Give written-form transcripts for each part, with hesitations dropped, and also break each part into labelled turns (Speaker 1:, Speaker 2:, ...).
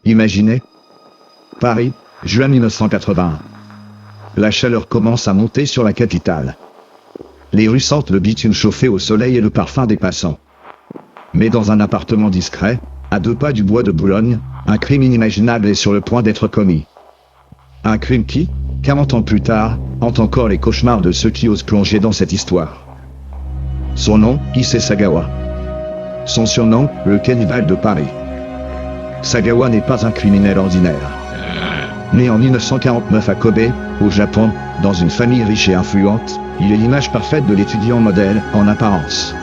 Speaker 1: Imaginez. Paris, juin 1981. La chaleur commence à monter sur la capitale. Les rues sentent le bitume chauffé au soleil et le parfum des passants. Mais dans un appartement discret, à 2 pas du bois de Boulogne, un crime inimaginable est sur le point d'être commis. Un crime qui, 40 ans plus tard, hante encore les cauchemars de ceux qui osent plonger dans cette histoire. Son nom, Issei Sagawa. Son surnom, le cannibale de Paris. Sagawa n'est pas un criminel ordinaire. Né en 1949 à Kobe, au Japon, dans une famille riche et influente, il est l'image parfaite de l'étudiant modèle, en apparence.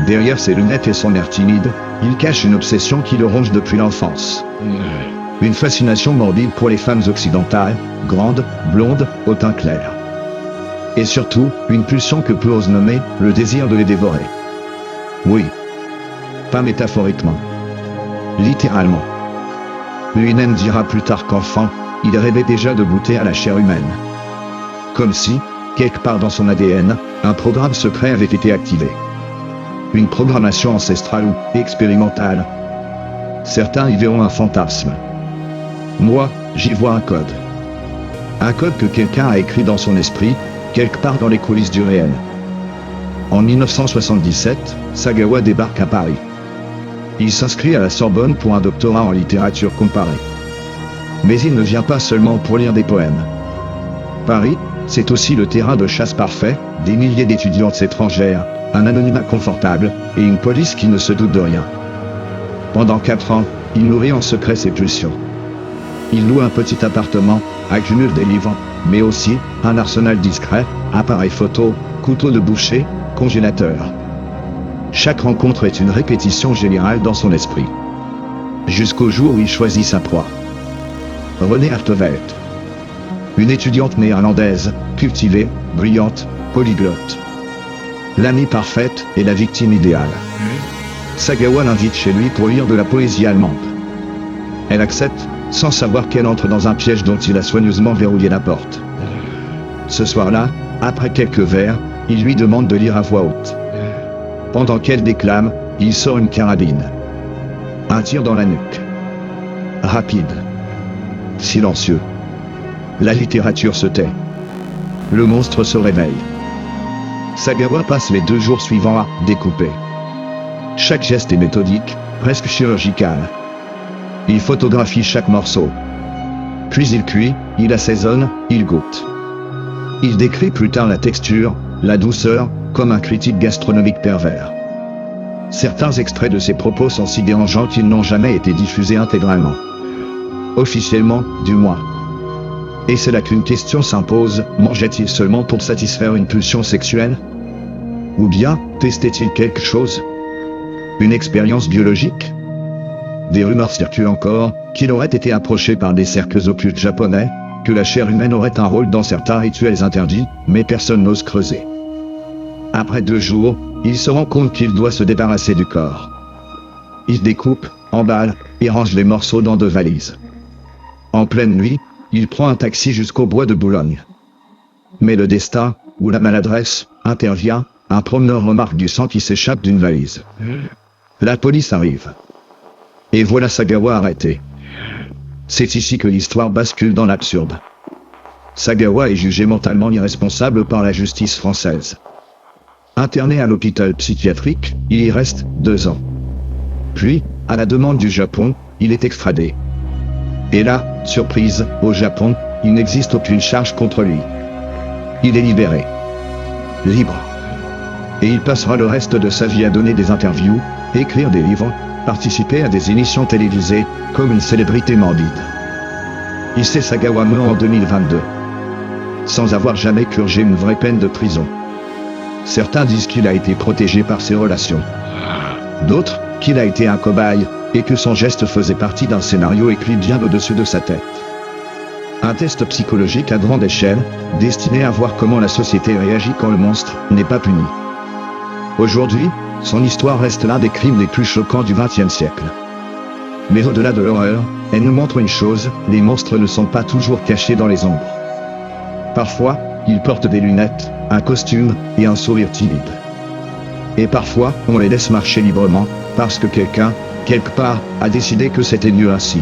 Speaker 1: Derrière ses lunettes et son air timide, il cache une obsession qui le ronge depuis l'enfance. Une fascination morbide pour les femmes occidentales, grandes, blondes, au teint clair. Et surtout, une pulsion que peu osent nommer, le désir de les dévorer. Oui. Pas métaphoriquement. Littéralement. Lui-même dira plus tard qu'enfant, il rêvait déjà de goûter à la chair humaine. Comme si, quelque part dans son ADN, un programme secret avait été activé. Une programmation ancestrale ou expérimentale. Certains y verront un fantasme. Moi, j'y vois un code. Un code que quelqu'un a écrit dans son esprit, quelque part dans les coulisses du réel. En 1977, Sagawa débarque à Paris. Il s'inscrit à la Sorbonne pour un doctorat en littérature comparée. Mais il ne vient pas seulement pour lire des poèmes. Paris, c'est aussi le terrain de chasse parfait, des milliers d'étudiantes étrangères, un anonymat confortable, et une police qui ne se doute de rien. Pendant 4 ans, il nourrit en secret ses pulsions. Il loue un petit appartement, accumule des livres, mais aussi un arsenal discret, appareil photo, couteau de boucher, congélateur. Chaque rencontre est une répétition générale dans son esprit. Jusqu'au jour où il choisit sa proie. Renée Alteveld. Une étudiante néerlandaise, cultivée, brillante, polyglotte. L'amie parfaite et la victime idéale. Sagawa l'invite chez lui pour lire de la poésie allemande. Elle accepte, sans savoir qu'elle entre dans un piège dont il a soigneusement verrouillé la porte. Ce soir-là, après quelques vers, il lui demande de lire à voix haute. Pendant qu'elle déclame, il sort une carabine. Un tir dans la nuque. Rapide. Silencieux. La littérature se tait. Le monstre se réveille. Sagawa passe les 2 jours suivants à découper. Chaque geste est méthodique, presque chirurgical. Il photographie chaque morceau. Puis il cuit, il assaisonne, il goûte. Il décrit plus tard la texture, la douceur, comme un critique gastronomique pervers. Certains extraits de ses propos sont si dérangeants qu'ils n'ont jamais été diffusés intégralement. Officiellement, du moins. Et c'est là qu'une question s'impose, mangeait-il seulement pour satisfaire une pulsion sexuelle? Ou bien, testait-il quelque chose? Une expérience biologique? Des rumeurs circulent encore, qu'il aurait été approché par des cercles occultes japonais, que la chair humaine aurait un rôle dans certains rituels interdits, mais personne n'ose creuser. Après 2 jours, il se rend compte qu'il doit se débarrasser du corps. Il découpe, emballe, et range les morceaux dans 2 valises. En pleine nuit, il prend un taxi jusqu'au bois de Boulogne. Mais le destin, ou la maladresse, intervient, un promeneur remarque du sang qui s'échappe d'une valise. La police arrive. Et voilà Sagawa arrêté. C'est ici que l'histoire bascule dans l'absurde. Sagawa est jugé mentalement irresponsable par la justice française. Interné à l'hôpital psychiatrique, il y reste 2 ans. Puis, à la demande du Japon, il est extradé. Et là, surprise, au Japon, il n'existe aucune charge contre lui. Il est libéré. Libre. Et il passera le reste de sa vie à donner des interviews, écrire des livres, participer à des émissions télévisées, comme une célébrité morbide. Issei Sagawa meurt en 2022. Sans avoir jamais purgé une vraie peine de prison. Certains disent qu'il a été protégé par ses relations. D'autres, qu'il a été un cobaye, et que son geste faisait partie d'un scénario écrit bien au-dessus de sa tête. Un test psychologique à grande échelle, destiné à voir comment la société réagit quand le monstre n'est pas puni. Aujourd'hui, son histoire reste l'un des crimes les plus choquants du XXe siècle. Mais au-delà de l'horreur, elle nous montre une chose, les monstres ne sont pas toujours cachés dans les ombres. Parfois, ils portent des lunettes, un costume, et un sourire timide. Et parfois, on les laisse marcher librement, parce que quelqu'un, quelque part, a décidé que c'était mieux ainsi.